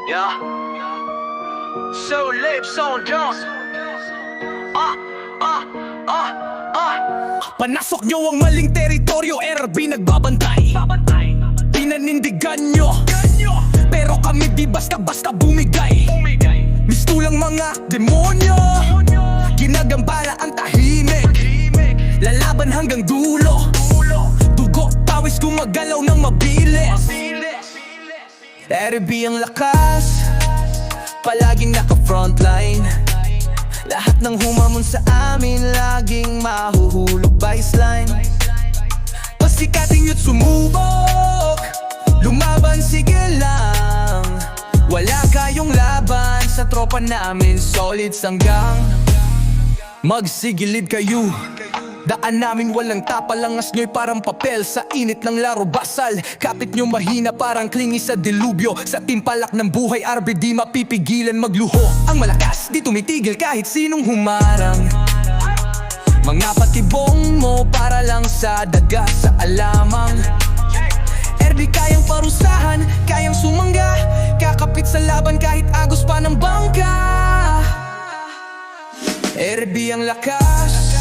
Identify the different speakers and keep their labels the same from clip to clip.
Speaker 1: Yeah. So lips on dance.
Speaker 2: Panasok nyo ang maling teritoryo, RB nagbabantay. Pinanindigan nyo, pero kami di basta-basta bumigay. Mistulang mga demonyo, ginagambala ang tahimik. Lalaban hanggang dulo, dugo, pawis gumagalaw ng mabilis. RB ang lakas, palaging naka-frontline. Lahat ng humamon sa amin, laging mahuhulog baseline. Pasikatin yo't sumubok, lumaban sige lang. Wala kayong laban sa tropa namin, solid sanggang. Magsigilid kayo, daan namin walang tapalangas nyo'y parang papel sa init ng laro basal. Kapit nyo mahina parang klingi sa dilubyo. Sa timpalak ng buhay, RB di mapipigilan magluho. Ang malakas di tumitigil kahit sinong humarang. Mga patibong mo para lang sa daga sa alamang. RB kayang parusahan, kayang sumangga. Kakapit sa laban kahit agos pa ng bangka. RB ang lakas,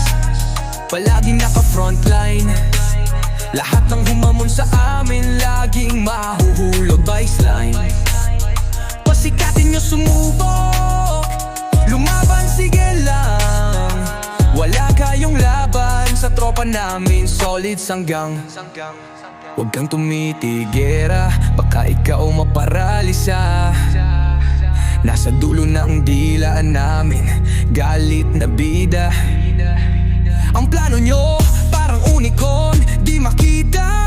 Speaker 2: palaging naka-frontline. Lahat ng humamon sa amin, laging mahuhulog baseline. Pasikatin nyo sumubok, lumaban sige lang. Wala kayong laban sa tropa namin, solid sanggang. Huwag kang tumitigera, baka ikaw maparalisa. Nasa dulo ng dilaan namin, galit na bida. Ang plano nyo parang unicorn, di makita.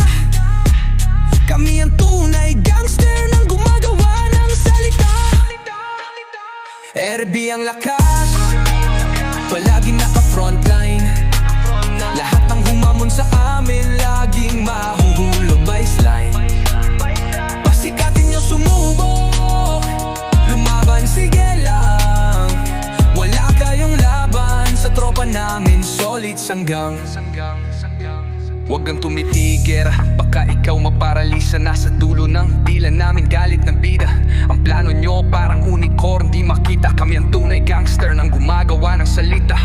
Speaker 2: Kami ang tunay gangster nang gumagawa ng salita. RB ang lakas, palaging naka-frontline. Lahat ng humamon sa amin, laging mahuhulog baseline. Pasikatin nyo sumubok, lumaban sige lang. Wala kayong laban sa tropa namin, solid sanggang. Huwag kang tumitigir, baka ikaw maparalisa. Nasa dulo ng dila namin, galit ng bida. Ang plano nyo parang unicorn, di makita. Kami ang tunay gangster nang gumagawa ng salita.